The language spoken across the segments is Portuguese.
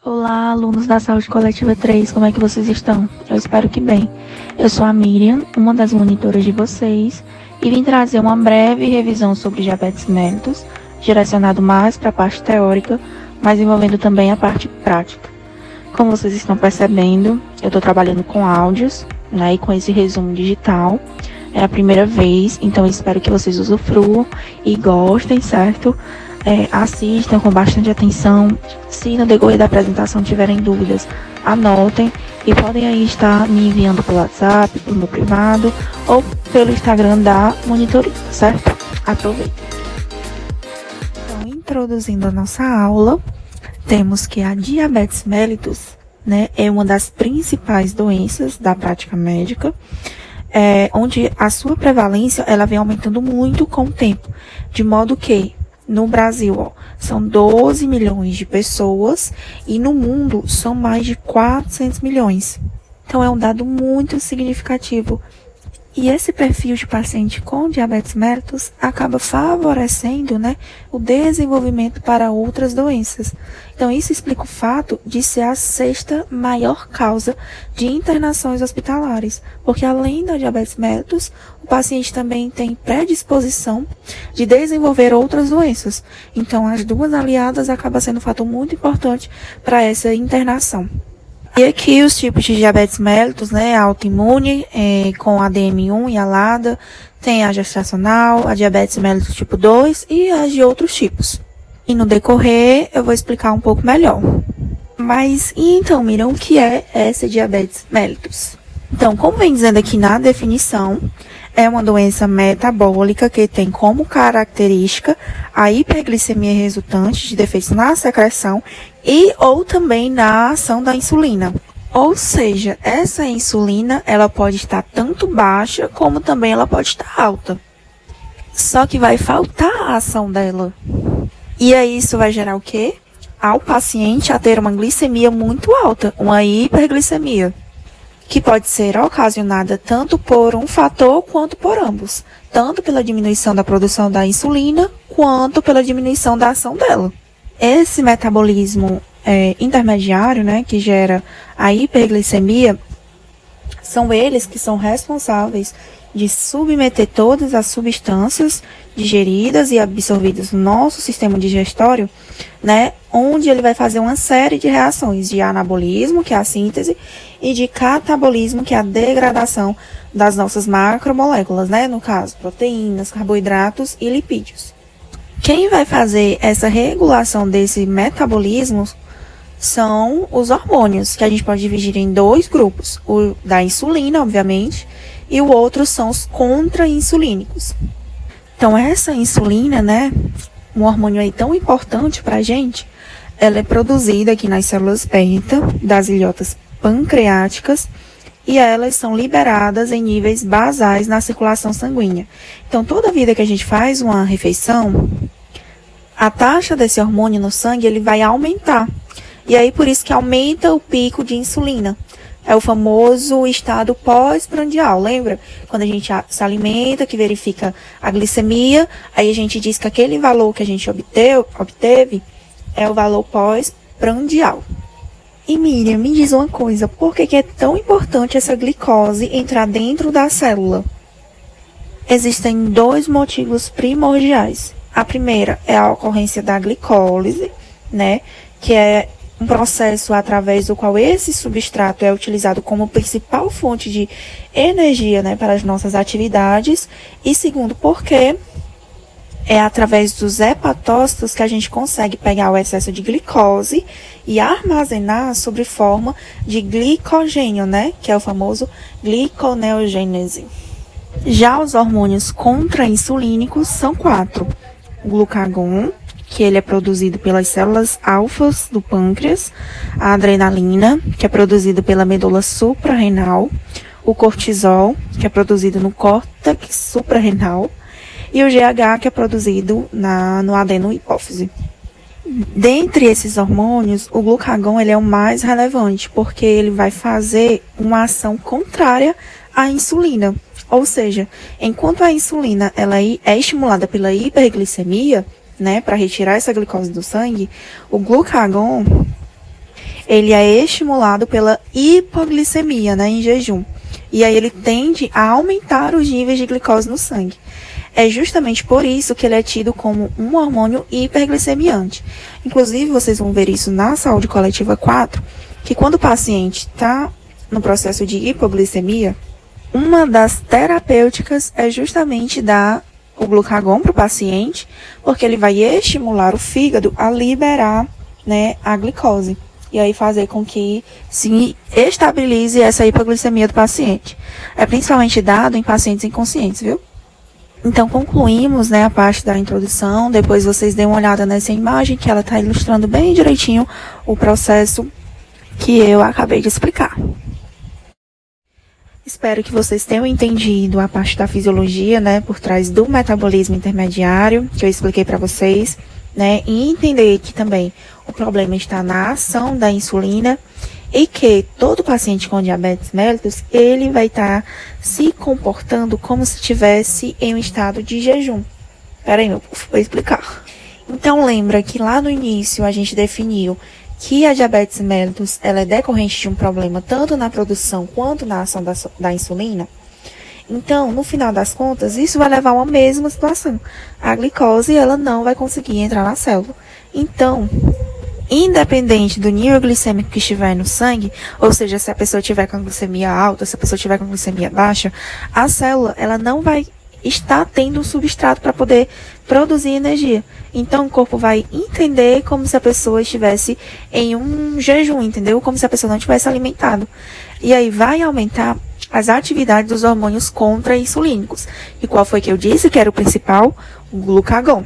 Olá, alunos da Saúde Coletiva 3, como é que vocês estão? Eu espero que bem. Eu sou a Miriam, uma das monitoras de vocês, e vim trazer uma breve revisão sobre diabetes mellitus, direcionado mais para a parte teórica, mas envolvendo também a parte prática. Como vocês estão percebendo, eu estou trabalhando com áudios, né, e com esse resumo digital. É a primeira vez, então eu espero que vocês usufruam e gostem, certo? Assistam com bastante atenção. Se no decorrer da apresentação tiverem dúvidas, anotem e podem aí estar me enviando pelo WhatsApp, pelo meu privado ou pelo Instagram da monitorista, certo? Aproveitem. Então, introduzindo a nossa aula, temos que a diabetes mellitus, né, é uma das principais doenças da prática médica, onde a sua prevalência ela vem aumentando muito com o tempo, de modo que no Brasil, são 12 milhões de pessoas e no mundo são mais de 400 milhões. Então, é um dado muito significativo. E esse perfil de paciente com diabetes mellitus acaba favorecendo, né, o desenvolvimento para outras doenças. Então, isso explica o fato de ser a sexta maior causa de internações hospitalares, porque além da diabetes mellitus, o paciente também tem predisposição de desenvolver outras doenças. Então, as duas aliadas acabam sendo um fator muito importante para essa internação. E aqui os tipos de diabetes mellitus, né, autoimune, com a DM1 e a LADA, tem a gestacional, a diabetes mellitus tipo 2 e as de outros tipos. E no decorrer eu vou explicar um pouco melhor. Mas, e então, Miriam, o que é essa diabetes mellitus? Então, como vem dizendo aqui na definição, é uma doença metabólica que tem como característica a hiperglicemia resultante de defeitos na secreção e ou também na ação da insulina. Ou seja, essa insulina ela pode estar tanto baixa como também ela pode estar alta. Só que vai faltar a ação dela. E aí isso vai gerar o quê? Ao paciente a ter uma glicemia muito alta, uma hiperglicemia, que pode ser ocasionada tanto por um fator quanto por ambos, tanto pela diminuição da produção da insulina, quanto pela diminuição da ação dela. Esse metabolismo intermediário, né, que gera a hiperglicemia, são eles que são responsáveis de submeter todas as substâncias digeridas e absorvidas no nosso sistema digestório, né, onde ele vai fazer uma série de reações de anabolismo, que é a síntese, e de catabolismo, que é a degradação das nossas macromoléculas, né, no caso, proteínas, carboidratos e lipídios. Quem vai fazer essa regulação desse metabolismo são os hormônios, que a gente pode dividir em dois grupos, o da insulina, obviamente, e o outro são os contra-insulínicos. Então, essa insulina, né, um hormônio aí tão importante para a gente, ela é produzida aqui nas células beta das ilhotas pancreáticas e elas são liberadas em níveis basais na circulação sanguínea. Então, toda vida que a gente faz uma refeição, a taxa desse hormônio no sangue ele vai aumentar. E aí, por isso que aumenta o pico de insulina. É o famoso estado pós-prandial, lembra? Quando a gente se alimenta, que verifica a glicemia, aí a gente diz que aquele valor que a gente obteve é o valor pós-prandial. E Miriam, me diz uma coisa, por que é tão importante essa glicose entrar dentro da célula? Existem dois motivos primordiais. A primeira é a ocorrência da glicólise, né, que é um processo através do qual esse substrato é utilizado como principal fonte de energia, né, para as nossas atividades. E segundo, porque é através dos hepatócitos que a gente consegue pegar o excesso de glicose e armazenar sob forma de glicogênio, né, que é o famoso gliconeogênese. Já os hormônios contra-insulínicos são 4. O glucagon, que ele é produzido pelas células alfas do pâncreas, a adrenalina, que é produzido pela medula suprarrenal, o cortisol, que é produzido no córtex suprarrenal, e o GH, que é produzido no adeno-hipófise. Dentre esses hormônios, o glucagon ele é o mais relevante, porque ele vai fazer uma ação contrária à insulina. Ou seja, enquanto a insulina ela é estimulada pela hiperglicemia, né, para retirar essa glicose do sangue, o glucagon ele é estimulado pela hipoglicemia, né, em jejum. E aí ele tende a aumentar os níveis de glicose no sangue. É justamente por isso que ele é tido como um hormônio hiperglicemiante. Inclusive, vocês vão ver isso na saúde coletiva 4, que quando o paciente está no processo de hipoglicemia, uma das terapêuticas é justamente dar o glucagon para o paciente, porque ele vai estimular o fígado a liberar, né, a glicose. E aí fazer com que se estabilize essa hipoglicemia do paciente. É principalmente dado em pacientes inconscientes, viu? Então, concluímos, né, a parte da introdução. Depois vocês dêem uma olhada nessa imagem, que ela está ilustrando bem direitinho o processo que eu acabei de explicar. Espero que vocês tenham entendido a parte da fisiologia, né, por trás do metabolismo intermediário, que eu expliquei para vocês, né, e entender que também o problema está na ação da insulina e que todo paciente com diabetes mellitus, ele vai estar se comportando como se estivesse em um estado de jejum. Peraí, meu povo, vou explicar. Então, lembra que lá no início a gente definiu que a diabetes mellitus, ela é decorrente de um problema tanto na produção quanto na ação da insulina? Então, no final das contas, isso vai levar a uma mesma situação. A glicose, ela não vai conseguir entrar na célula. Então, independente do nível glicêmico que estiver no sangue, ou seja, se a pessoa estiver com glicemia alta, se a pessoa estiver com glicemia baixa, a célula, ela não vai estar tendo um substrato para poder produzir energia. Então, o corpo vai entender como se a pessoa estivesse em um jejum, entendeu? Como se a pessoa não tivesse alimentado. E aí vai aumentar as atividades dos hormônios contra-insulínicos. E qual foi que eu disse que era o principal? O glucagon.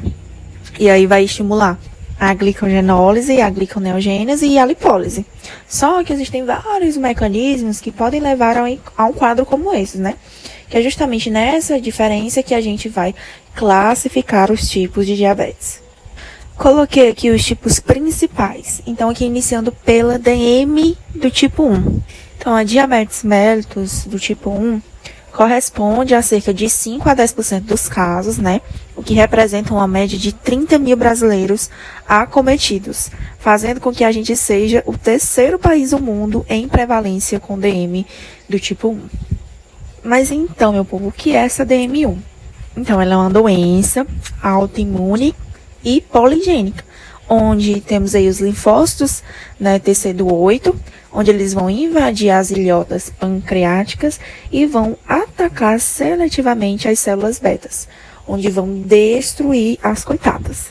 E aí vai estimular a glicogenólise, a gliconeogênese e a lipólise. Só que existem vários mecanismos que podem levar a um quadro como esse, né? Que é justamente nessa diferença que a gente vai classificar os tipos de diabetes. Coloquei aqui os tipos principais. Então, aqui iniciando pela DM do tipo 1. Então, a diabetes mellitus do tipo 1 corresponde a cerca de 5 a 10% dos casos, né? O que representa uma média de 30 mil brasileiros acometidos, fazendo com que a gente seja o terceiro país do mundo em prevalência com DM do tipo 1. Mas então, meu povo, o que é essa DM1? Então, ela é uma doença autoimune e poligênica, onde temos aí os linfócitos, né, TCD8, onde eles vão invadir as ilhotas pancreáticas e vão atacar seletivamente as células betas, onde vão destruir as coitadas.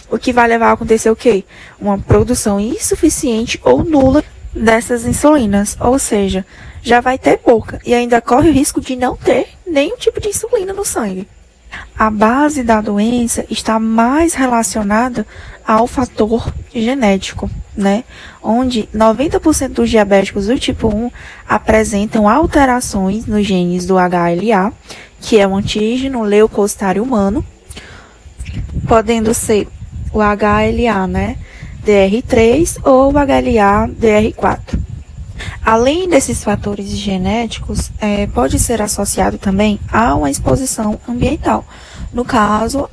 O que vai levar a acontecer o quê? Uma produção insuficiente ou nula dessas insulinas, ou seja, já vai ter pouca e ainda corre o risco de não ter nenhum tipo de insulina no sangue. A base da doença está mais relacionada ao fator genético, né? Onde 90% dos diabéticos do tipo 1 apresentam alterações nos genes do HLA, que é o antígeno leucocitário humano, podendo ser o HLA, né, DR3 ou o HLA DR4. Além desses fatores genéticos, pode ser associado também a uma exposição ambiental. No caso,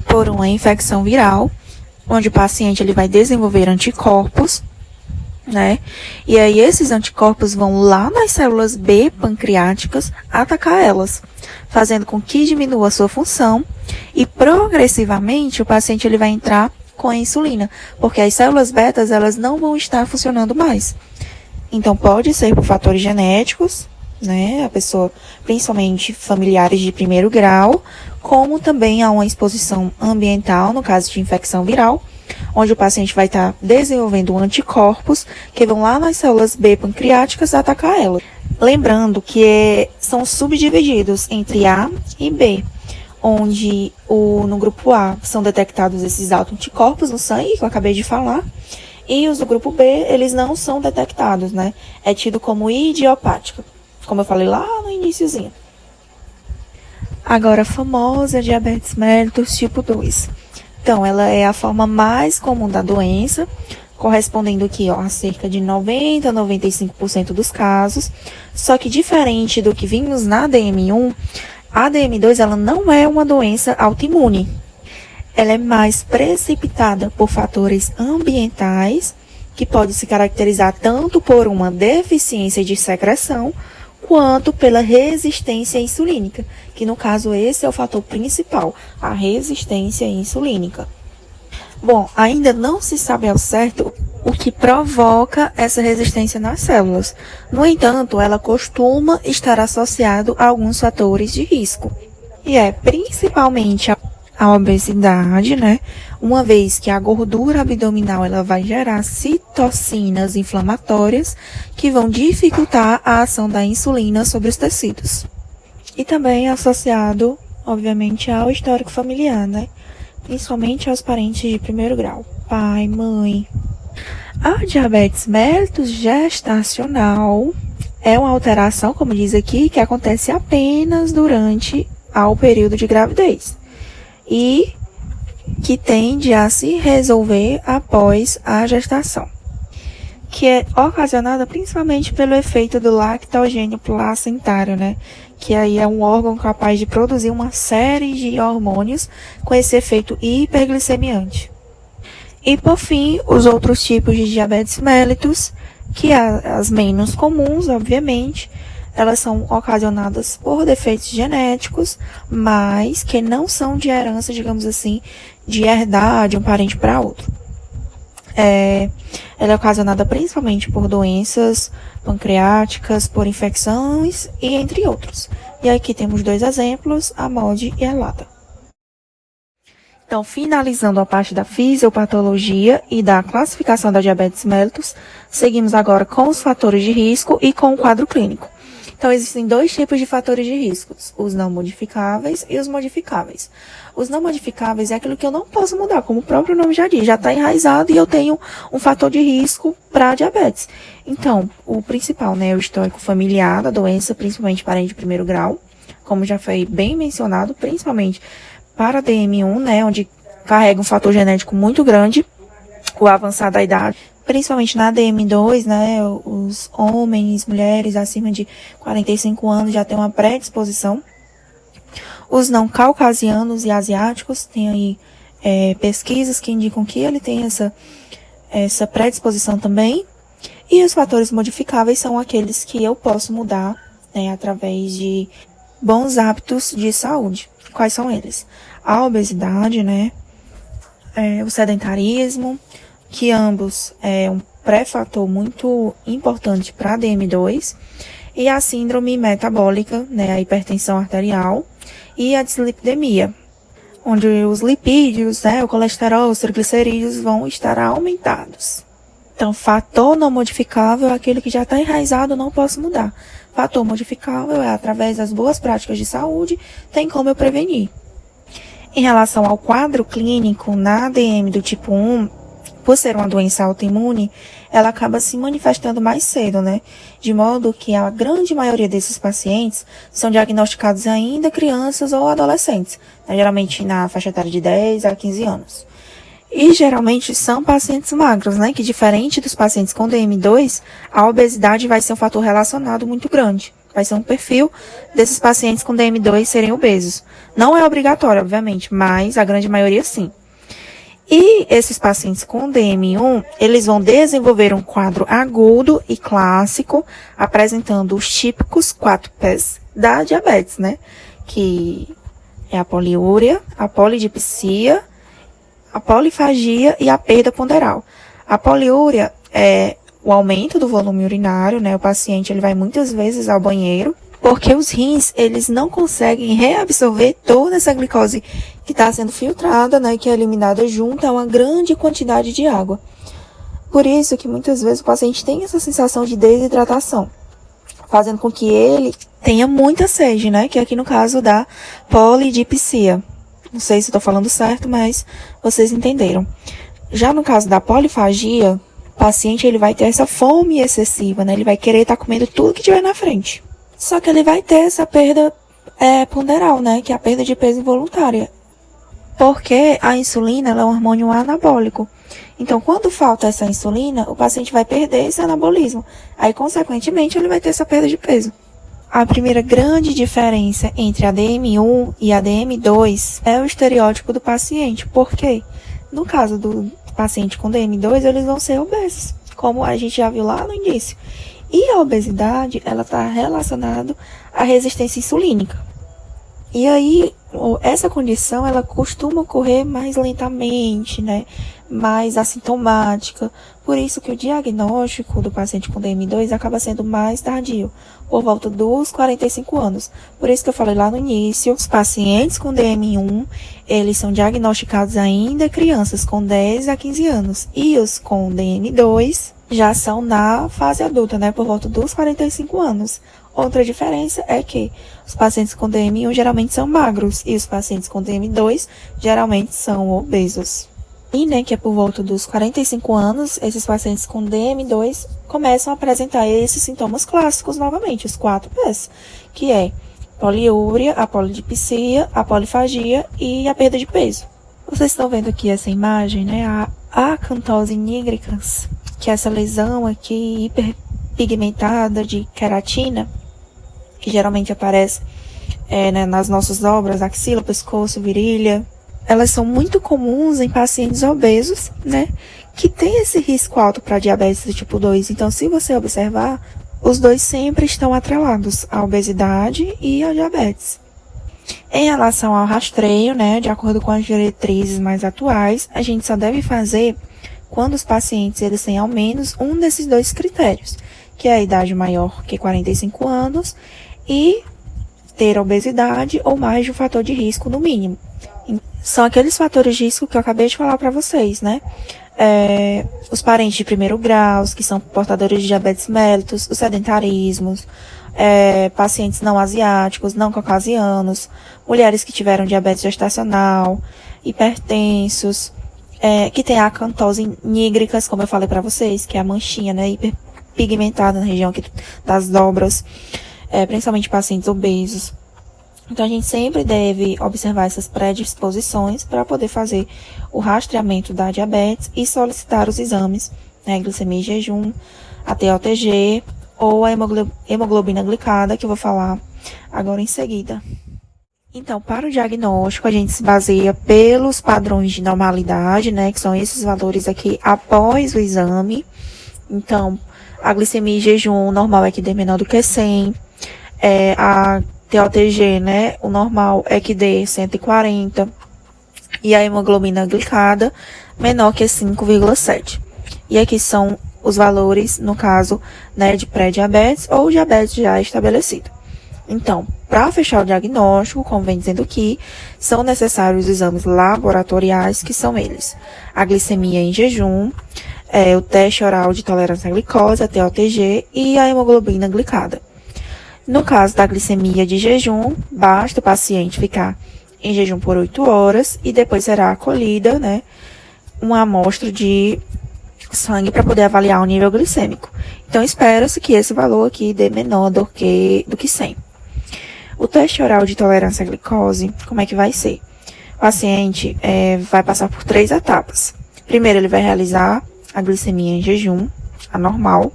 por uma infecção viral, onde o paciente ele vai desenvolver anticorpos, né? E aí esses anticorpos vão lá nas células B pancreáticas atacar elas, fazendo com que diminua a sua função e progressivamente o paciente ele vai entrar com a insulina, porque as células betas elas não vão estar funcionando mais. Então, pode ser por fatores genéticos, né? A pessoa, principalmente familiares de primeiro grau, como também há uma exposição ambiental, no caso de infecção viral, onde o paciente vai estar desenvolvendo anticorpos que vão lá nas células B pancreáticas atacar elas. Lembrando que são subdivididos entre A e B, onde no grupo A são detectados esses autoanticorpos no sangue, que eu acabei de falar, e os do grupo B, eles não são detectados, né? É tido como idiopática, como eu falei lá no iniciozinho. Agora, a famosa diabetes mellitus tipo 2. Então, ela é a forma mais comum da doença, correspondendo aqui, ó, a cerca de 90 a 95% dos casos. Só que diferente do que vimos na DM1, a DM2 ela não é uma doença autoimune. Ela é mais precipitada por fatores ambientais, que pode se caracterizar tanto por uma deficiência de secreção, quanto pela resistência insulínica, que no caso esse é o fator principal, a resistência insulínica. Bom, ainda não se sabe ao certo o que provoca essa resistência nas células. No entanto, ela costuma estar associada a alguns fatores de risco. E é principalmente a obesidade, né? Uma vez que a gordura abdominal ela vai gerar citocinas inflamatórias que vão dificultar a ação da insulina sobre os tecidos. E também associado, obviamente, ao histórico familiar, né? Principalmente aos parentes de primeiro grau, pai, mãe. A diabetes mellitus gestacional é uma alteração, como diz aqui, que acontece apenas durante o período de gravidez e que tende a se resolver após a gestação, que é ocasionada principalmente pelo efeito do lactogênio placentário, né? Que aí é um órgão capaz de produzir uma série de hormônios com esse efeito hiperglicemiante. E por fim, os outros tipos de diabetes mellitus, que as menos comuns, obviamente, elas são ocasionadas por defeitos genéticos, mas que não são de herança, digamos assim, de herdar de um parente para outro. Ela é ocasionada principalmente por doenças pancreáticas, por infecções e entre outros. E aqui temos 2 exemplos, a MOD e a LATA. Então, finalizando a parte da fisiopatologia e da classificação da diabetes mellitus, seguimos agora com os fatores de risco e com o quadro clínico. Então, existem 2 tipos de fatores de riscos, os não modificáveis e os modificáveis. Os não modificáveis é aquilo que eu não posso mudar, como o próprio nome já diz, já está enraizado e eu tenho um fator de risco para diabetes. Então, o principal, né, é o histórico familiar da doença, principalmente parente de primeiro grau, como já foi bem mencionado, principalmente para a DM1, né, onde carrega um fator genético muito grande, o avançar da idade, principalmente na DM2, né, os homens, mulheres acima de 45 anos já têm uma predisposição. Os não caucasianos e asiáticos têm aí pesquisas que indicam que ele tem essa predisposição também. E os fatores modificáveis são aqueles que eu posso mudar, né, através de bons hábitos de saúde. Quais são eles? A obesidade, né, o sedentarismo, que ambos é um pré-fator muito importante para a DM2, e a síndrome metabólica, né, a hipertensão arterial, e a dislipidemia, onde os lipídios, né, o colesterol, os triglicerídeos vão estar aumentados. Então, fator não modificável é aquele que já está enraizado, não posso mudar. Fator modificável é através das boas práticas de saúde, tem como eu prevenir. Em relação ao quadro clínico, na ADM do tipo 1, por ser uma doença autoimune, ela acaba se manifestando mais cedo, né? De modo que a grande maioria desses pacientes são diagnosticados ainda crianças ou adolescentes, né? Geralmente na faixa etária de 10 a 15 anos. E geralmente são pacientes magros, né? Que diferente dos pacientes com DM2, a obesidade vai ser um fator relacionado muito grande. Vai ser um perfil desses pacientes com DM2 serem obesos. Não é obrigatório, obviamente, mas a grande maioria sim. E esses pacientes com DM1, eles vão desenvolver um quadro agudo e clássico, apresentando os típicos 4 P's da diabetes, né? Que é a poliúria, a polidipsia, a polifagia e a perda ponderal. A poliúria é o aumento do volume urinário, né? O paciente ele vai muitas vezes ao banheiro, porque os rins, eles não conseguem reabsorver toda essa glicose que está sendo filtrada, né, que é eliminada junto a uma grande quantidade de água. Por isso que muitas vezes o paciente tem essa sensação de desidratação, fazendo com que ele tenha muita sede, né, que é aqui no caso da polidipsia. Não sei se estou falando certo, mas vocês entenderam. Já no caso da polifagia, o paciente ele vai ter essa fome excessiva, né, ele vai querer estar comendo tudo que tiver na frente. Só que ele vai ter essa perda ponderal, né, que é a perda de peso involuntária. Porque a insulina ela é um hormônio anabólico. Então, quando falta essa insulina, o paciente vai perder esse anabolismo. Aí, consequentemente, ele vai ter essa perda de peso. A primeira grande diferença entre a DM1 e a DM2 é o estereótipo do paciente. Por quê? No caso do paciente com DM2, eles vão ser obesos. como a gente já viu lá no início. E a obesidade, ela está relacionada à resistência insulínica. E aí, essa condição, ela costuma ocorrer mais lentamente, né? Mais assintomática. Por isso que o diagnóstico do paciente com DM2 acaba sendo mais tardio, por volta dos 45 anos. Por isso que eu falei lá no início, os pacientes com DM1, eles são diagnosticados ainda crianças, com 10 a 15 anos. E os com DM2 já são na fase adulta, né? Por volta dos 45 anos. Outra diferença é que os pacientes com DM1 geralmente são magros e os pacientes com DM2 geralmente são obesos. E, né, que é por volta dos 45 anos, esses pacientes com DM2 começam a apresentar esses sintomas clássicos novamente, os 4 P's, que é poliúria, a polidipsia, a polifagia e a perda de peso. Vocês estão vendo aqui essa imagem, né, a acantose nigricans, que é essa lesão aqui hiperpigmentada de queratina, que geralmente aparece né, nas nossas obras, axila, pescoço, virilha. Elas são muito comuns em pacientes obesos, né, que tem esse risco alto para diabetes do tipo 2. Então, se você observar, os dois sempre estão atrelados, a obesidade e a diabetes. Em relação ao rastreio, né, de acordo com as diretrizes mais atuais, a gente só deve fazer quando os pacientes eles têm ao menos um desses dois critérios, que é a idade maior que 45 anos e ter obesidade ou mais de um fator de risco no mínimo. São aqueles fatores de risco que eu acabei de falar para vocês, né? Os parentes de primeiro grau, que são portadores de diabetes mellitus, os sedentarismos, pacientes não asiáticos, não caucasianos, mulheres que tiveram diabetes gestacional, hipertensos, que tem a acantose nigricans, como eu falei para vocês, que é a manchinha, né, hiperpigmentada na região aqui das dobras, principalmente pacientes obesos. Então, a gente sempre deve observar essas predisposições para poder fazer o rastreamento da diabetes e solicitar os exames, né, glicemia em jejum, a TOTG ou a hemoglobina glicada, que eu vou falar agora em seguida. Então, para o diagnóstico, a gente se baseia pelos padrões de normalidade, né, que são esses valores aqui após o exame. Então, a glicemia em jejum normal é que dê menor do que 100, a TOTG, né, o normal é que dê 140 e a hemoglobina glicada menor que 5,7. E aqui são os valores, no caso, né, de pré-diabetes ou diabetes já estabelecido. Então, para fechar o diagnóstico, como vem dizendo aqui, são necessários os exames laboratoriais, que são eles: a glicemia em jejum, o teste oral de tolerância à glicose, a TOTG, e a hemoglobina glicada. No caso da glicemia de jejum, basta o paciente ficar em jejum por 8 horas e depois será acolhida, né, uma amostra de sangue para poder avaliar o nível glicêmico. Então, espera-se que esse valor aqui dê menor do que 100. O teste oral de tolerância à glicose, como é que vai ser? O paciente vai passar por 3 etapas. Primeiro, ele vai realizar a glicemia em jejum, a normal.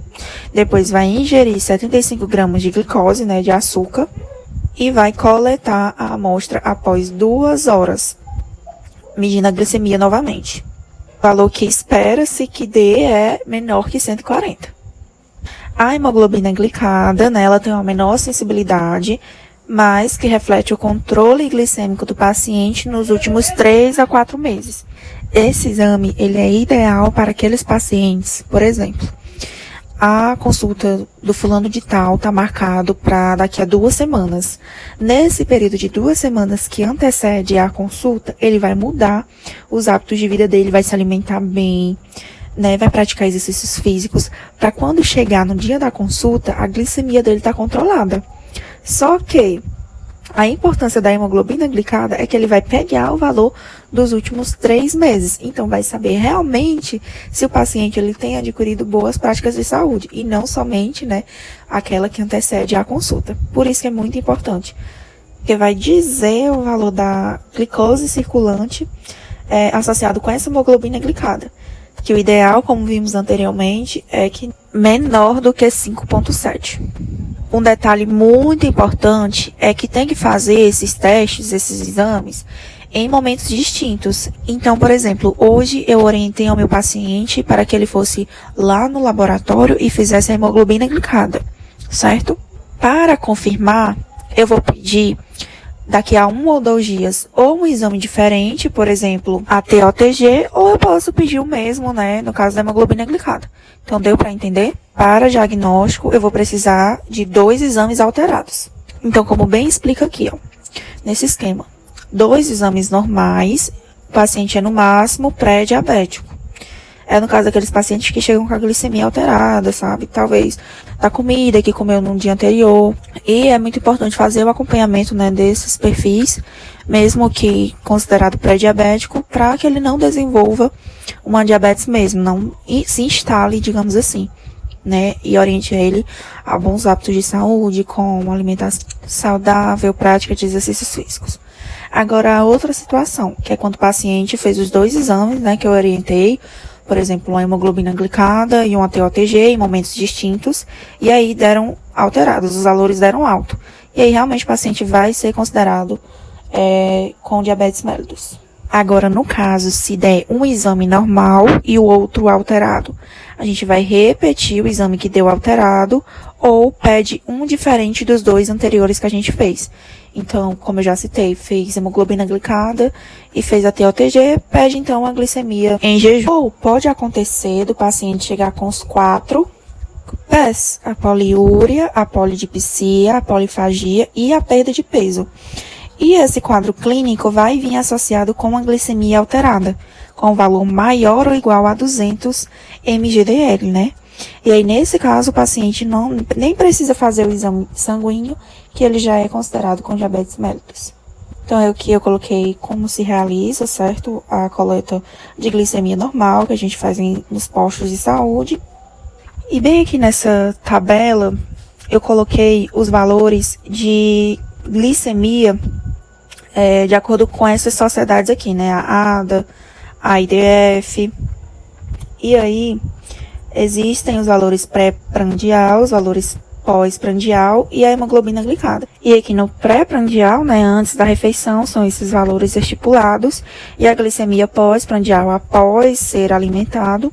Depois vai ingerir 75 gramas de glicose, né, de açúcar, e vai coletar a amostra após 2 horas, medindo a glicemia novamente. O valor que espera-se que dê é menor que 140. A hemoglobina glicada, né, ela tem uma menor sensibilidade, mas que reflete o controle glicêmico do paciente nos últimos 3 a 4 meses. Esse exame, ele é ideal para aqueles pacientes, por exemplo, a consulta do fulano de tal está marcado para daqui a 2 semanas. Nesse período de 2 semanas que antecede a consulta, ele vai mudar os hábitos de vida dele, vai se alimentar bem, né, vai praticar exercícios físicos, para quando chegar no dia da consulta, a glicemia dele está controlada. Só que a importância da hemoglobina glicada é que ele vai pegar o valor dos últimos 3 meses. Então, vai saber realmente se o paciente ele tem adquirido boas práticas de saúde e não somente, né, aquela que antecede a consulta. Por isso que é muito importante, porque vai dizer o valor da glicose circulante associado com essa hemoglobina glicada. Que o ideal, como vimos anteriormente, é que menor do que 5,7. Um detalhe muito importante é que tem que fazer esses testes, esses exames, em momentos distintos. Então, por exemplo, hoje eu orientei ao meu paciente para que ele fosse lá no laboratório e fizesse a hemoglobina glicada, certo? Para confirmar, eu vou pedir daqui a 1 ou 2 dias ou um exame diferente, por exemplo, a TOTG, ou eu posso pedir o mesmo, né, no caso da hemoglobina glicada. Então, deu para entender? Para diagnóstico, eu vou precisar de 2 exames alterados. Então, como bem explica aqui, ó, nesse esquema, 2 exames normais, o paciente é no máximo pré-diabético. É no caso daqueles pacientes que chegam com a glicemia alterada, sabe? Talvez da comida que comeu no dia anterior. E é muito importante fazer o acompanhamento, né, desses perfis, mesmo que considerado pré-diabético, para que ele não desenvolva uma diabetes mesmo, não se instale, digamos assim, né? E oriente ele a bons hábitos de saúde, como alimentação saudável, prática de exercícios físicos. Agora, a outra situação, que é quando o paciente fez os 2 exames, né, que eu orientei, por exemplo, uma hemoglobina glicada e uma TOTG em momentos distintos, e aí deram alterados, os valores deram alto. E aí realmente o paciente vai ser considerado com diabetes mellitus. Agora, no caso, se der um exame normal e o outro alterado, a gente vai repetir o exame que deu alterado ou pede um diferente dos 2 anteriores que a gente fez. Então, como eu já citei, fez hemoglobina glicada e fez a TOTG, pede então a glicemia em jejum. Ou pode acontecer do paciente chegar com os 4 PES, a poliúria, a polidipsia, a polifagia e a perda de peso. E esse quadro clínico vai vir associado com uma glicemia alterada, com valor maior ou igual a 200 mgdl, né? E aí, nesse caso, o paciente nem precisa fazer o exame sanguíneo, que ele já é considerado com diabetes mellitus. Então, aqui eu coloquei como se realiza, certo? A coleta de glicemia normal, que a gente faz nos postos de saúde. E bem aqui nessa tabela, eu coloquei os valores de glicemia de acordo com essas sociedades aqui, né? A ADA, a IDF. E aí, existem os valores pré-prandial, os valores pós-prandial e a hemoglobina glicada. E aqui no pré-prandial, né, antes da refeição, são esses valores estipulados. E a glicemia pós-prandial, após ser alimentado,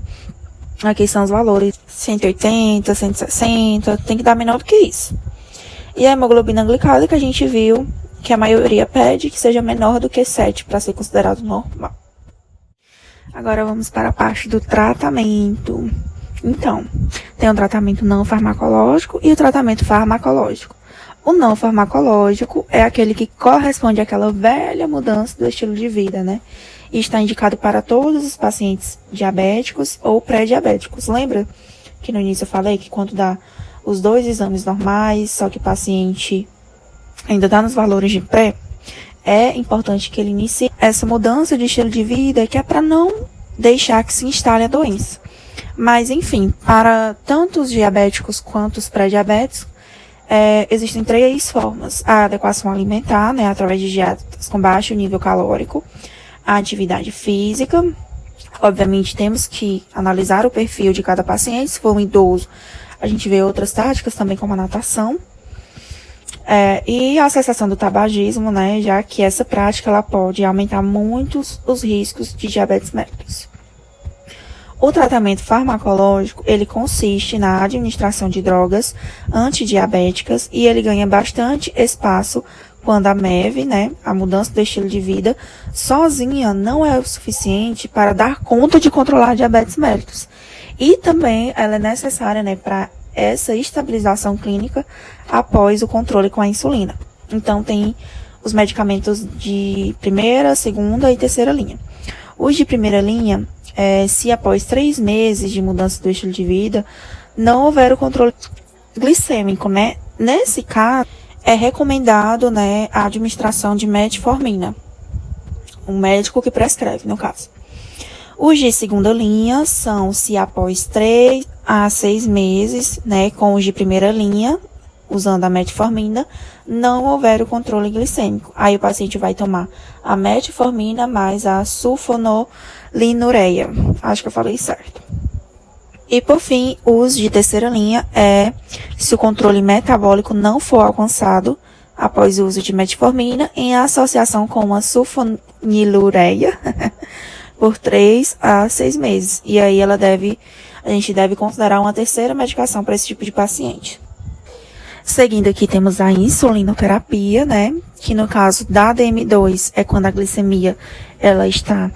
aqui são os valores 180, 160, tem que dar menor do que isso. E a hemoglobina glicada, que a gente viu que a maioria pede que seja menor do que 7 para ser considerado normal. Agora vamos para a parte do tratamento. Então, tem o tratamento não farmacológico e o tratamento farmacológico. O não farmacológico é aquele que corresponde àquela velha mudança do estilo de vida, né? E está indicado para todos os pacientes diabéticos ou pré-diabéticos. Lembra que no início eu falei que quando dá os 2 exames normais, só que o paciente ainda está nos valores de pré, é importante que ele inicie essa mudança de estilo de vida, que é para não deixar que se instale a doença. Mas, enfim, para tanto os diabéticos quanto os pré-diabéticos, existem 3 formas. A adequação alimentar, né, através de dietas com baixo nível calórico, a atividade física. Obviamente, temos que analisar o perfil de cada paciente. Se for um idoso, a gente vê outras táticas também, como a natação. E a cessação do tabagismo, né, já que essa prática ela pode aumentar muito os riscos de diabetes mellitus. O tratamento farmacológico, ele consiste na administração de drogas antidiabéticas e ele ganha bastante espaço quando a MEV, né, a mudança do estilo de vida, sozinha não é o suficiente para dar conta de controlar a diabetes mellitus. E também ela é necessária, né, para essa estabilização clínica após o controle com a insulina. Então, tem os medicamentos de primeira, segunda e terceira linha. Os de primeira linha, se após 3 meses de mudança do estilo de vida, não houver o controle glicêmico, né? Nesse caso, é recomendado, né, a administração de metformina. Um médico que prescreve, no caso. Os de segunda linha são se após 3 a 6 meses, né, com os de primeira linha, usando a metformina, não houver o controle glicêmico. Aí o paciente vai tomar a metformina mais a sulfonylureia. Acho que eu falei certo. E por fim, os de terceira linha se o controle metabólico não for alcançado, após o uso de metformina em associação com uma sulfonilureia por 3 a 6 meses. E aí a gente deve considerar uma terceira medicação para esse tipo de paciente. Seguindo aqui temos a insulinoterapia, né? Que no caso da DM2 é quando a glicemia ela está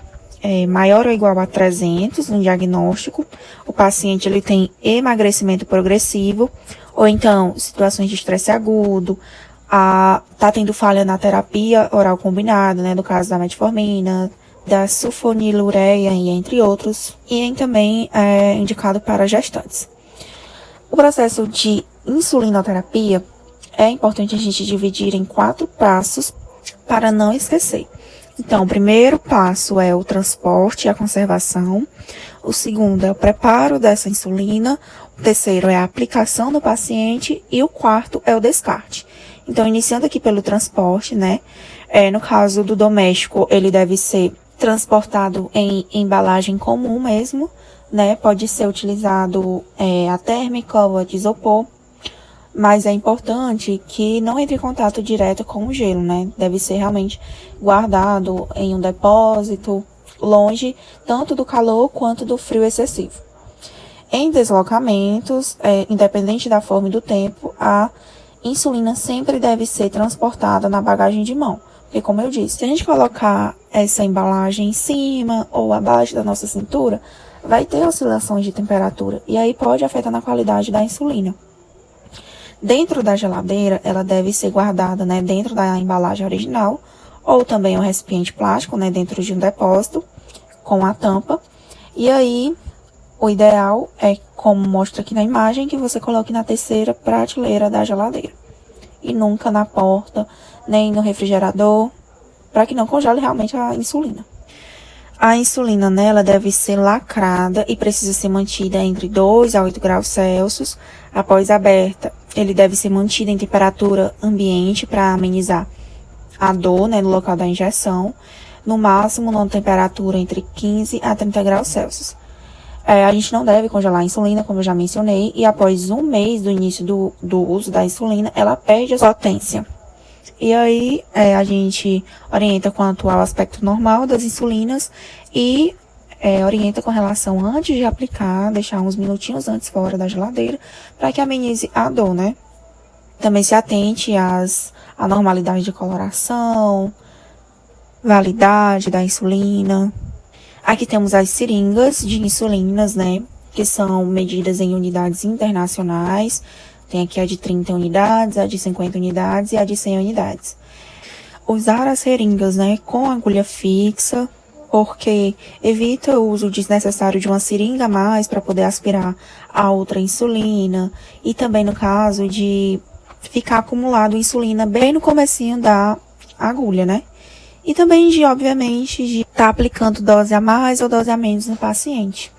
maior ou igual a 300 no diagnóstico. O paciente ele tem emagrecimento progressivo ou então situações de estresse agudo, tá tendo falha na terapia oral combinada, né? No caso da metformina, da sulfonilureia e entre outros, e também é indicado para gestantes. O processo de insulinoterapia é importante a gente dividir em 4 passos para não esquecer. Então, o primeiro passo é o transporte e a conservação, o segundo é o preparo dessa insulina, o terceiro é a aplicação no paciente e o quarto é o descarte. Então, iniciando aqui pelo transporte, né? No caso do doméstico, ele deve ser transportado em embalagem comum mesmo, né? Pode ser utilizado a térmica ou a de isopor, mas é importante que não entre em contato direto com o gelo, né? Deve ser realmente guardado em um depósito, longe tanto do calor quanto do frio excessivo. Em deslocamentos, independente da forma e do tempo, a insulina sempre deve ser transportada na bagagem de mão. Porque, como eu disse, se a gente colocar essa embalagem em cima ou abaixo da nossa cintura, vai ter oscilações de temperatura e aí pode afetar na qualidade da insulina. Dentro da geladeira, ela deve ser guardada, né, dentro da embalagem original ou também um recipiente plástico, né, dentro de um depósito com a tampa. E aí, o ideal é, como mostra aqui na imagem, que você coloque na terceira prateleira da geladeira e nunca na porta, nem no refrigerador, para que não congele realmente a insulina. A insulina, né, ela deve ser lacrada e precisa ser mantida entre 2 a 8 graus Celsius. Após aberta, ele deve ser mantido em temperatura ambiente para amenizar a dor, né, no local da injeção. No máximo, numa temperatura entre 15 a 30 graus Celsius. A gente não deve congelar a insulina, como eu já mencionei, e após 1 mês do início do uso da insulina, ela perde a sua potência. E aí, a gente orienta quanto ao aspecto normal das insulinas e orienta com relação antes de aplicar, deixar uns minutinhos antes fora da geladeira, para que amenize a dor, né? Também se atente à normalidade de coloração, validade da insulina. Aqui temos as seringas de insulinas, né? Que são medidas em unidades internacionais. Tem aqui a de 30 unidades, a de 50 unidades e a de 100 unidades. Usar as seringas, né, com agulha fixa, porque evita o uso desnecessário de uma seringa a mais para poder aspirar a outra insulina. E também no caso de ficar acumulado insulina bem no comecinho da agulha, né? E também obviamente, de estar aplicando dose a mais ou dose a menos no paciente.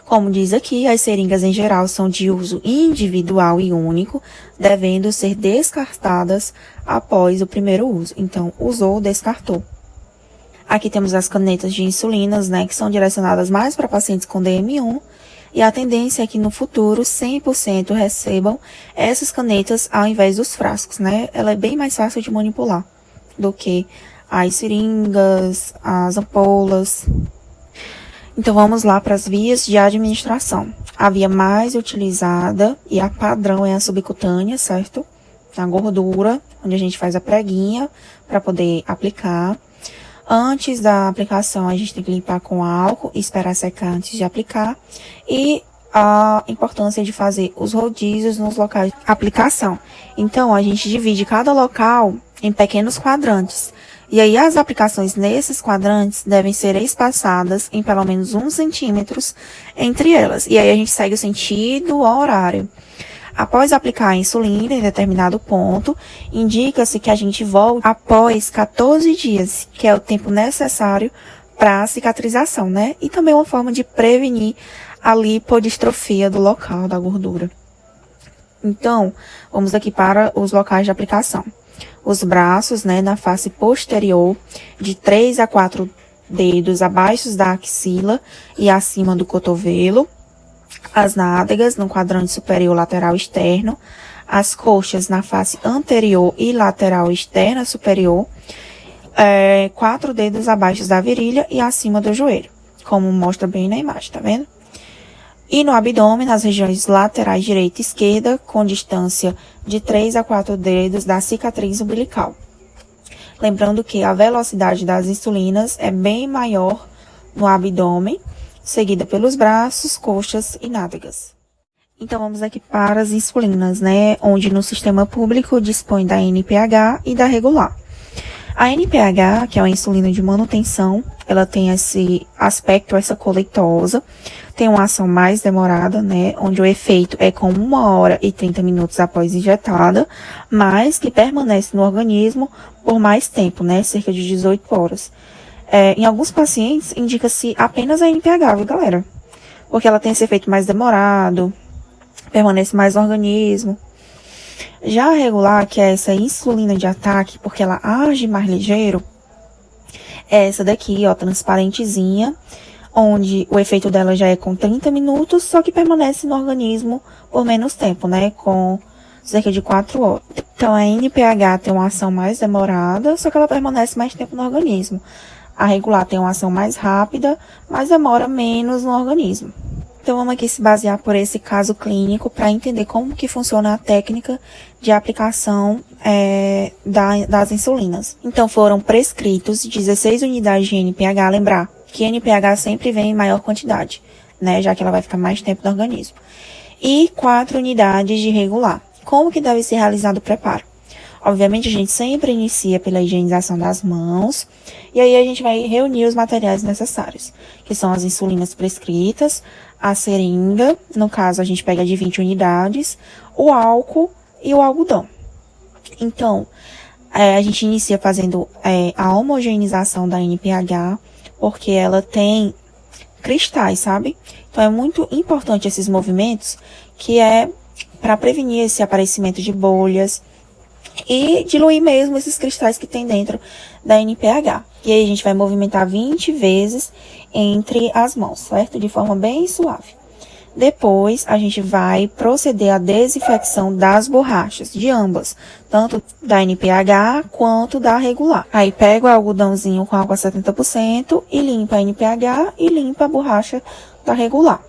Como diz aqui, as seringas em geral são de uso individual e único, devendo ser descartadas após o primeiro uso. Então, usou, descartou. Aqui temos as canetas de insulinas, né, que são direcionadas mais para pacientes com DM1, e a tendência é que no futuro 100% recebam essas canetas ao invés dos frascos, né? Ela é bem mais fácil de manipular do que as seringas, as ampolas. Então, vamos lá para as vias de administração. A via mais utilizada e a padrão é a subcutânea, certo? A gordura, onde a gente faz a preguinha para poder aplicar. Antes da aplicação, a gente tem que limpar com álcool e esperar secar antes de aplicar. E a importância de fazer os rodízios nos locais de aplicação. Então, a gente divide cada local em pequenos quadrantes. E aí, as aplicações nesses quadrantes devem ser espaçadas em pelo menos 1 centímetros entre elas. E aí, a gente segue o sentido horário. Após aplicar a insulina em determinado ponto, indica-se que a gente volta após 14 dias, que é o tempo necessário para a cicatrização, né? E também uma forma de prevenir a lipodistrofia do local da gordura. Então, vamos aqui para os locais de aplicação. Os braços, né, na face posterior, de 3 a 4 dedos abaixo da axila e acima do cotovelo. As nádegas, no quadrante superior lateral externo. as coxas na face anterior e lateral externa superior, 4 dedos abaixo da virilha e acima do joelho, como mostra bem na imagem, tá vendo? E no abdômen, nas regiões laterais direita e esquerda, com distância de 3 a 4 dedos da cicatriz umbilical. Lembrando que a velocidade das insulinas é bem maior no abdômen, seguida pelos braços, coxas e nádegas. Então, vamos aqui para as insulinas, né? Onde no sistema público dispõe da NPH e da regular. A NPH, que é uma insulina de manutenção, ela tem esse aspecto, essa coleitosa, tem uma ação mais demorada, né? Onde o efeito é com 1 hora e 30 minutos após injetada, mas que permanece no organismo por mais tempo, né? Cerca de 18 horas. Em alguns pacientes, indica-se apenas a NPH, viu, galera? Porque ela tem esse efeito mais demorado, permanece mais no organismo. Já a regular, que é essa insulina de ataque, porque ela age mais ligeiro, é essa daqui, ó, transparentezinha, onde o efeito dela já é com 30 minutos, só que permanece no organismo por menos tempo, né, com cerca de 4 horas. Então, a NPH tem uma ação mais demorada, só que ela permanece mais tempo no organismo. A regular tem uma ação mais rápida, mas demora menos no organismo. Então, vamos aqui se basear por esse caso clínico para entender como que funciona a técnica de aplicação das insulinas. Então, foram prescritos 16 unidades de NPH, lembrar que NPH sempre vem em maior quantidade, né, já que ela vai ficar mais tempo no organismo. E 4 unidades de regular. Como que deve ser realizado o preparo? Obviamente, a gente sempre inicia pela higienização das mãos, e aí a gente vai reunir os materiais necessários, que são as insulinas prescritas, a seringa, no caso a gente pega de 20 unidades, o álcool e o algodão. Então, a gente inicia fazendo a homogeneização da NPH, porque ela tem cristais, sabe? Então, é muito importante esses movimentos, que é para prevenir esse aparecimento de bolhas, e diluir mesmo esses cristais que tem dentro da NPH. E aí a gente vai movimentar 20 vezes entre as mãos, certo? De forma bem suave. Depois, a gente vai proceder à desinfecção das borrachas, de ambas, tanto da NPH quanto da regular. Aí pega o algodãozinho com álcool a 70% e limpa a NPH e limpa a borracha da regular.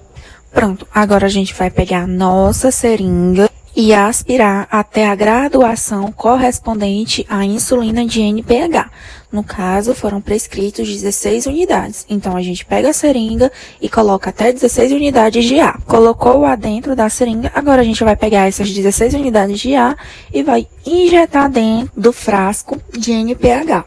Pronto, agora a gente vai pegar a nossa seringa e aspirar até a graduação correspondente à insulina de NPH. No caso, foram prescritos 16 unidades. Então, a gente pega a seringa e coloca até 16 unidades de ar. Colocou o ar dentro da seringa, agora a gente vai pegar essas 16 unidades de ar e vai injetar dentro do frasco de NPH.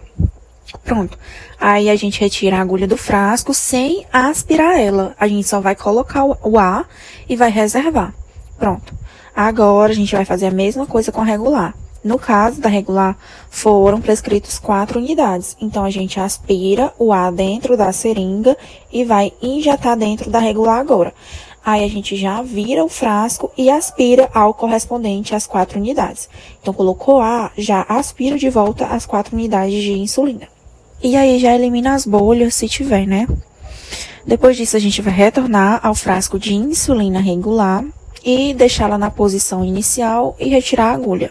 Pronto. Aí, a gente retira a agulha do frasco sem aspirar ela. A gente só vai colocar o ar e vai reservar. Pronto. Agora, a gente vai fazer a mesma coisa com a regular. No caso da regular, foram prescritos 4 unidades. Então, a gente aspira o ar dentro da seringa e vai injetar dentro da regular agora. Aí, a gente já vira o frasco e aspira ao correspondente às 4 unidades. Então, colocou ar, já aspira de volta as 4 unidades de insulina. E aí, já elimina as bolhas, se tiver, né? Depois disso, a gente vai retornar ao frasco de insulina regular e deixá-la na posição inicial e retirar a agulha.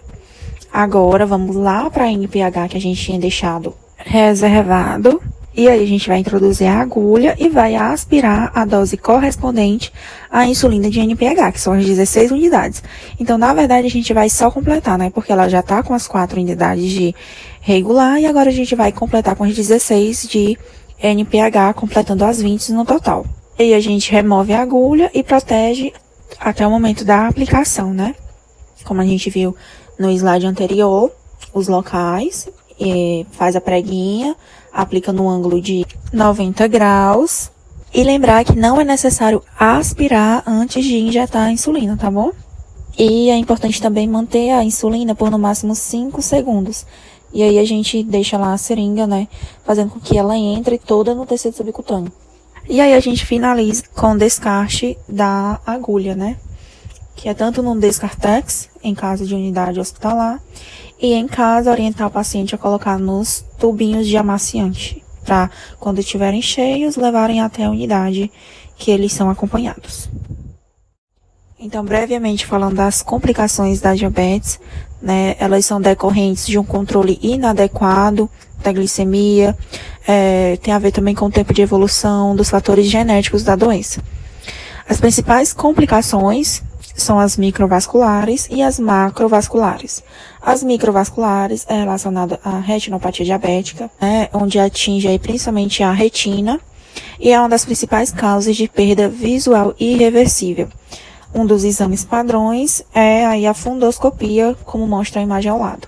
Agora, vamos lá para a NPH que a gente tinha deixado reservado. E aí, a gente vai introduzir a agulha e vai aspirar a dose correspondente à insulina de NPH, que são as 16 unidades. Então, na verdade, a gente vai só completar, né? Porque ela já tá com as 4 unidades de regular e agora a gente vai completar com as 16 de NPH, completando as 20 no total. E a gente remove a agulha e protege até o momento da aplicação, né? Como a gente viu no slide anterior, os locais, faz a preguinha, aplica no ângulo de 90 graus. E lembrar que não é necessário aspirar antes de injetar a insulina, tá bom? E é importante também manter a insulina por no máximo 5 segundos. E aí a gente deixa lá a seringa, né? Fazendo com que ela entre toda no tecido subcutâneo. E aí a gente finaliza com o descarte da agulha, né? Que é tanto no Descartex, em caso de unidade hospitalar, e em casa orientar o paciente a colocar nos tubinhos de amaciante, para quando estiverem cheios, levarem até a unidade que eles são acompanhados. Então, brevemente falando das complicações da diabetes, né, elas são decorrentes de um controle inadequado da glicemia, tem a ver também com o tempo de evolução dos fatores genéticos da doença. As principais complicações são as microvasculares e as macrovasculares. As microvasculares é relacionada à retinopatia diabética, né, onde atinge aí principalmente a retina, e é uma das principais causas de perda visual irreversível. Um dos exames padrões é aí a fundoscopia, como mostra a imagem ao lado.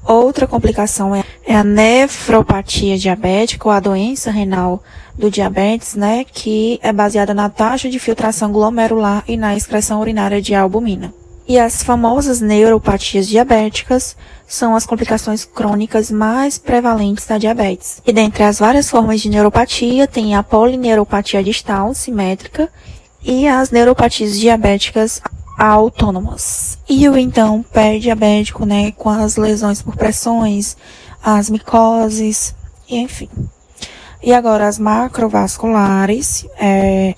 Outra complicação é a nefropatia diabética, ou a doença renal do diabetes, né, que é baseada na taxa de filtração glomerular e na excreção urinária de albumina. E as famosas neuropatias diabéticas são as complicações crônicas mais prevalentes da diabetes. E dentre as várias formas de neuropatia, tem a polineuropatia distal simétrica e as neuropatias diabéticas autônomas. E o então pé diabético, né, com as lesões por pressões, as micoses, e enfim. E agora as macrovasculares,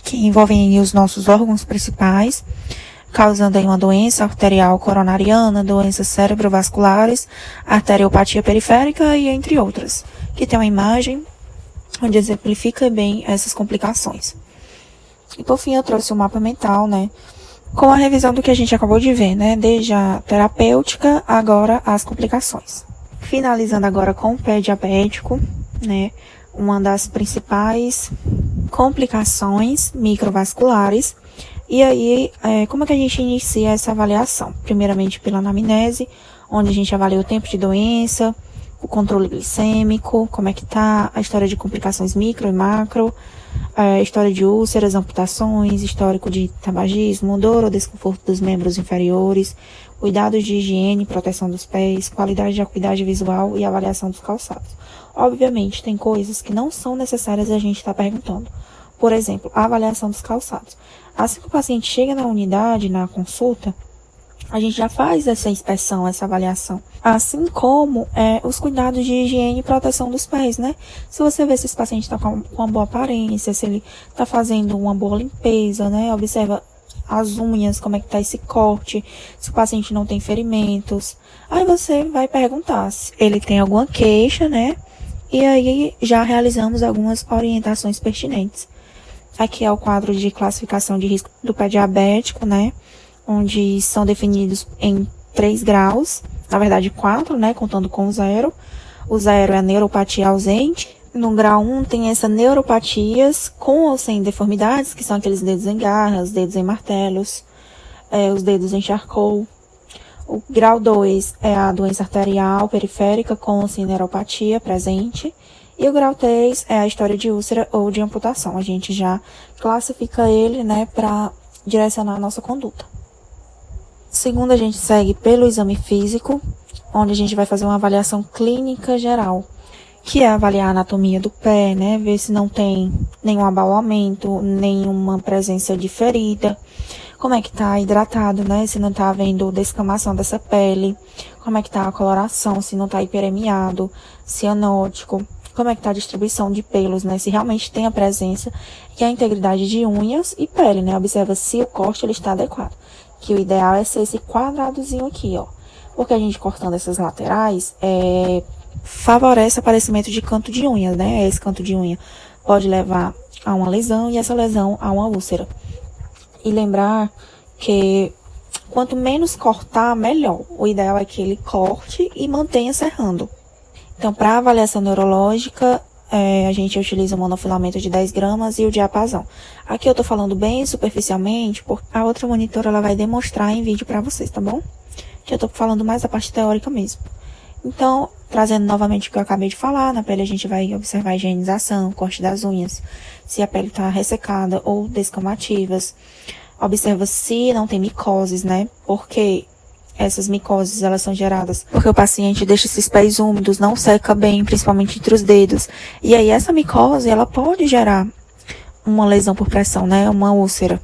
que envolvem os nossos órgãos principais, causando aí uma doença arterial coronariana, doenças cerebrovasculares, arteriopatia periférica e entre outras, que tem uma imagem onde exemplifica bem essas complicações. E por fim eu trouxe o mapa mental, né, com a revisão do que a gente acabou de ver, né, desde a terapêutica, agora as complicações. Finalizando agora com o pé diabético, né, uma das principais complicações microvasculares. E aí, como é que a gente inicia essa avaliação? Primeiramente pela anamnese, onde a gente avalia o tempo de doença, o controle glicêmico, como é que tá, a história de complicações micro e macro, história de úlceras, amputações, histórico de tabagismo, dor ou desconforto dos membros inferiores, cuidados de higiene, proteção dos pés, qualidade de acuidade visual e avaliação dos calçados. Obviamente, tem coisas que não são necessárias a gente estar perguntando. Por exemplo, a avaliação dos calçados. Assim que o paciente chega na unidade, na consulta, a gente já faz essa inspeção, essa avaliação. Assim como os cuidados de higiene e proteção dos pés, né? Se você vê se esse paciente está com uma boa aparência, se ele está fazendo uma boa limpeza, né? Observa as unhas, como é que está esse corte, se o paciente não tem ferimentos. Aí você vai perguntar se ele tem alguma queixa, né? E aí já realizamos algumas orientações pertinentes. Aqui é o quadro de classificação de risco do pé diabético, né? Onde são definidos em 3 graus, na verdade 4, né? Contando com o 0. O 0 é a neuropatia ausente. No grau 1 tem essas neuropatias com ou sem deformidades, que são aqueles dedos em garras, dedos em martelos, os dedos em charcot. O grau 2 é a doença arterial periférica com ou sem neuropatia presente. E o grau 3 é a história de úlcera ou de amputação. A gente já classifica ele, né, para direcionar a nossa conduta. Segundo, a gente segue pelo exame físico, onde a gente vai fazer uma avaliação clínica geral, que é avaliar a anatomia do pé, né, ver se não tem nenhum abaulamento, nenhuma presença de ferida, como é que tá hidratado, né, se não tá havendo descamação dessa pele, como é que tá a coloração, se não tá hiperemiado, cianótico, como é que tá a distribuição de pelos, né, se realmente tem a presença e a integridade de unhas e pele, né, observa se o corte ele está adequado, que o ideal é ser esse quadradozinho aqui, ó, porque a gente cortando essas laterais, favorece o aparecimento de canto de unhas, né, esse canto de unha pode levar a uma lesão e essa lesão a uma úlcera. E lembrar que quanto menos cortar, melhor. O ideal é que ele corte e mantenha serrando. Então, para avaliação neurológica, a gente utiliza o monofilamento de 10 gramas e o diapasão. Aqui eu tô falando bem superficialmente, porque a outra monitora ela vai demonstrar em vídeo para vocês, tá bom? Que eu tô falando mais a parte teórica mesmo. Então, trazendo novamente o que eu acabei de falar, na pele a gente vai observar a higienização, corte das unhas, se a pele está ressecada ou descamativas. Observa se não tem micoses, né? Porque essas micoses, elas são geradas porque o paciente deixa esses pés úmidos, não seca bem, principalmente entre os dedos. E aí essa micose, ela pode gerar uma lesão por pressão, né? Uma úlcera.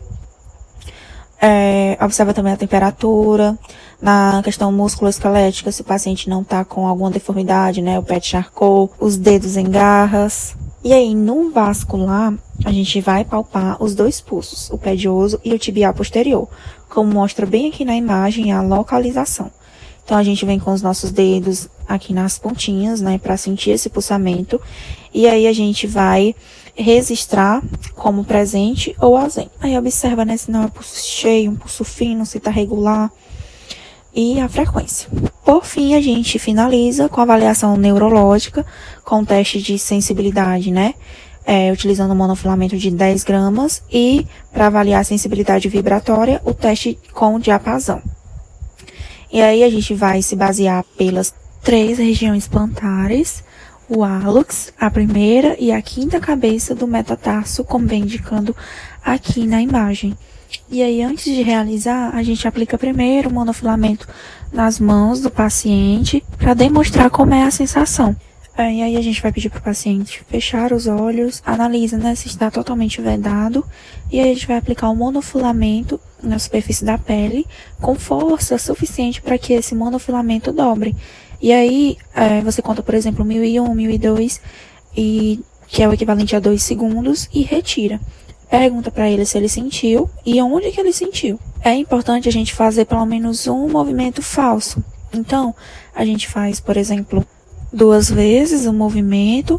Observa também a temperatura, na questão musculoesquelética, se o paciente não está com alguma deformidade, né? O pé de Charcot, os dedos em garras. E aí, no vascular, a gente vai palpar os dois pulsos, o pé de osso e o tibial posterior, como mostra bem aqui na imagem a localização. Então, a gente vem com os nossos dedos aqui nas pontinhas, né, para sentir esse pulsamento. E aí, a gente vai registrar como presente ou ausente. Aí, observa, né, se não é um pulso cheio, um pulso fino, se tá regular. E a frequência. Por fim, a gente finaliza com a avaliação neurológica, com teste de sensibilidade, né? Utilizando um monofilamento de 10 gramas e, para avaliar a sensibilidade vibratória, o teste com diapasão. E aí a gente vai se basear pelas 3 regiões plantares, o hálux, a primeira e a quinta cabeça do metatarso, como vem indicando aqui na imagem. E aí, antes de realizar, a gente aplica primeiro o monofilamento nas mãos do paciente para demonstrar como é a sensação. E aí a gente vai pedir para o paciente fechar os olhos, analisa, né, se está totalmente vedado, e aí a gente vai aplicar o monofilamento na superfície da pele com força suficiente para que esse monofilamento dobre. E aí você conta, por exemplo, 1001, 1002, que é o equivalente a 2 segundos, e retira. Pergunta para ele se ele sentiu e onde que ele sentiu. É importante a gente fazer pelo menos um movimento falso. Então, a gente faz, por exemplo, 2 vezes o movimento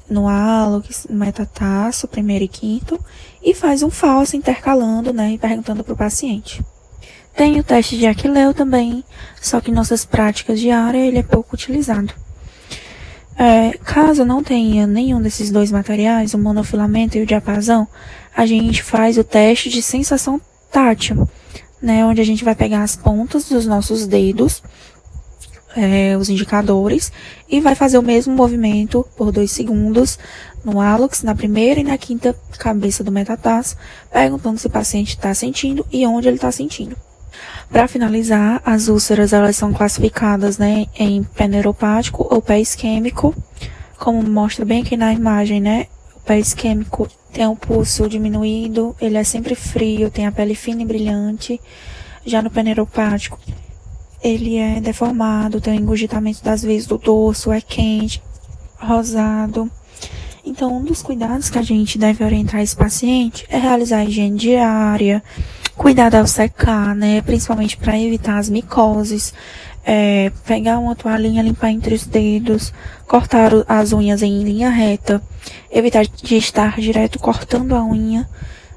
no hálux, no metatarso, primeiro e quinto, e faz um falso intercalando, né, e perguntando para o paciente. Tem o teste de Aquileu também, só que em nossas práticas diárias ele é pouco utilizado. Caso não tenha nenhum desses 2 materiais, o monofilamento e o diapasão, a gente faz o teste de sensação tátil, né, onde a gente vai pegar as pontas dos nossos dedos, os indicadores, e vai fazer o mesmo movimento por 2 segundos no hálux, na primeira e na quinta cabeça do metatarso, perguntando se o paciente está sentindo e onde ele está sentindo. Para finalizar, as úlceras elas são classificadas, né, em pé neuropático ou pé isquêmico, como mostra bem aqui na imagem, né? O pé isquêmico tem um pulso diminuído, ele é sempre frio, tem a pele fina e brilhante. Já no pé neuropático, ele é deformado, tem o engurgitamento das veias do dorso, é quente, rosado. Então, um dos cuidados que a gente deve orientar esse paciente é realizar a higiene diária, cuidar ao secar, né? Principalmente para evitar as micoses, pegar uma toalhinha, limpar entre os dedos, cortar as unhas em linha reta, evitar de estar direto cortando a unha,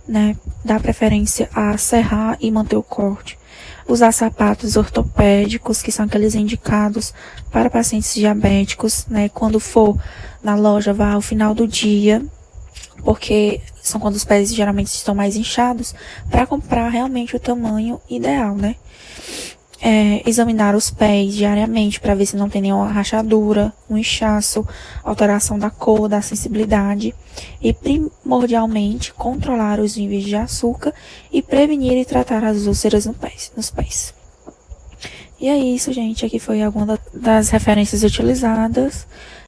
né? Dar preferência a serrar e manter o corte. Usar sapatos ortopédicos, que são aqueles indicados para pacientes diabéticos, né? Quando for na loja, vá ao final do dia, porque são quando os pés geralmente estão mais inchados, para comprar realmente o tamanho ideal, né? Examinar os pés diariamente para ver se não tem nenhuma rachadura, um inchaço, alteração da cor, da sensibilidade, e primordialmente controlar os níveis de açúcar e prevenir e tratar as úlceras nos pés. E é isso, gente. Aqui foi alguma das referências utilizadas.